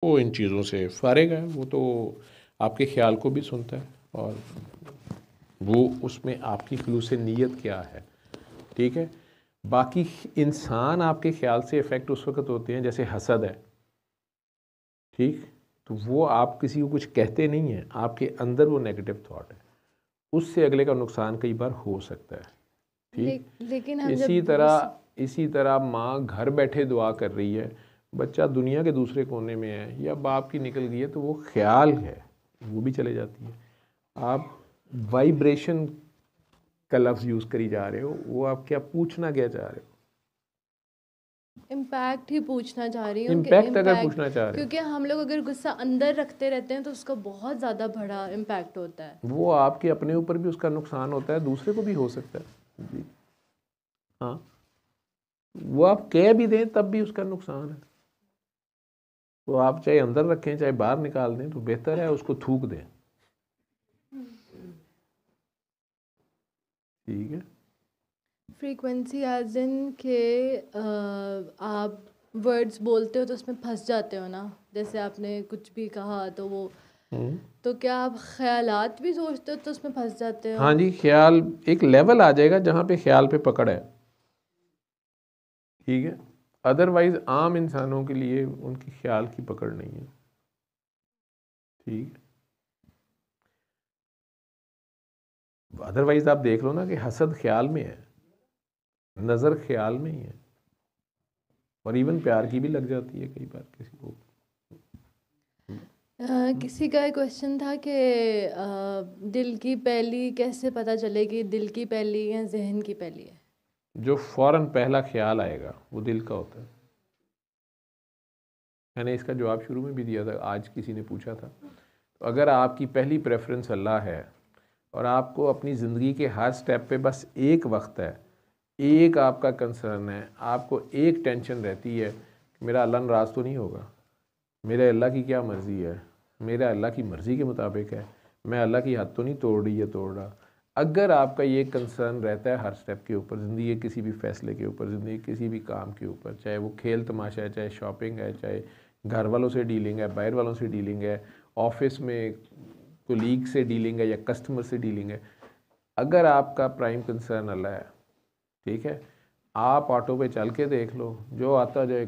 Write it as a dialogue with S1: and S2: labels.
S1: वो इन चीज़ों से फारिग है, वो तो आपके ख्याल को भी सुनता है और वो उसमें आपकी खलूस नीयत क्या है, ठीक है। बाकी इंसान आपके ख्याल से इफ़ेक्ट उस वक्त होते हैं जैसे हसद है, ठीक, तो वो आप किसी को कुछ कहते नहीं हैं, आपके अंदर वो नेगेटिव थॉट है, उससे अगले का नुकसान कई बार हो सकता है, ठीक।
S2: लेकिन हम
S1: इसी
S2: जब
S1: तरह माँ घर बैठे दुआ कर रही है, बच्चा दुनिया के दूसरे कोने में है या बाप की निकल गई है, तो वो ख्याल है, वो भी चले जाती है। आप वाइब्रेशन का लफ्ज़ यूज़ करी जा रहे हो, वो आप क्या पूछना क्या चाह रहे हो?
S2: इम्पैक्ट ही पूछना चाह रही हूँ कि
S1: इम्पैक्ट अगर
S2: इम्पैक्ट,
S1: पूछना चाह रहे
S2: क्योंकि हम लोग अगर गुस्सा अंदर रखते रहते हैं तो उसका बहुत ज़्यादा बड़ा इम्पैक्ट होता है।
S1: हो, वो आपके अपने ऊपर भी उसका नुकसान होता है, दूसरे को भी हो सकता है जी। हाँ, वो आप कह भी दें तब भी उसका नुकसान है, तो आप चाहे अंदर रखें चाहे बाहर निकाल दें, तो बेहतर है उसको थूक दें, ठीक है।
S2: फ्रीक्वेंसी एज इन के आप वर्ड्स बोलते हो तो उसमें फंस जाते हो ना, जैसे आपने कुछ भी कहा तो वो, तो क्या आप ख्यालात भी सोचते हो तो उसमें फंस जाते हो?
S1: हाँ जी, ख्याल एक लेवल आ जाएगा जहाँ पे ख्याल पे पकड़ है, ठीक है। अदरवाइज आम इंसानों के लिए उनकी ख्याल की पकड़ नहीं है, ठीक है। अदरवाइज आप देख लो ना कि हसद ख्याल में है, नज़र ख्याल में ही है, और इवन प्यार की भी लग जाती है कई बार किसी को।
S2: किसी का एक क्वेश्चन था कि दिल की पहली कैसे पता चले कि दिल की पहली या जहन की पहली है?
S1: जो फौरन पहला ख्याल आएगा वो दिल का होता है। मैंने इसका जवाब शुरू में भी दिया था, आज किसी ने पूछा था। तो अगर आपकी पहली प्रेफरेंस अल्लाह है और आपको अपनी ज़िंदगी के हर स्टेप पे बस एक वक्त है, एक आपका कंसर्न है, आपको एक टेंशन रहती है कि मेरा अल्लाह नाराज़ तो नहीं होगा, मेरे अल्लाह की क्या मर्ज़ी है, मेरा अल्लाह की मर्ज़ी के मुताबिक है, मैं अल्लाह की हद तो नहीं तोड़ रही है तोड़ रहा। अगर आपका ये कंसर्न रहता है हर स्टेप के ऊपर, ज़िंदगी के किसी भी फ़ैसले के ऊपर, ज़िंदगी के किसी भी काम के ऊपर, चाहे वो खेल तमाशा है, चाहे शॉपिंग है, चाहे घर वालों से डीलिंग है, बाहर वालों से डीलिंग है, ऑफिस में कोलीग से डीलिंग है या कस्टमर से डीलिंग है, अगर आपका प्राइम कंसर्न अल्लाह है, ठीक है, आप ऑटो पे चल के देख लो, जो आता जाए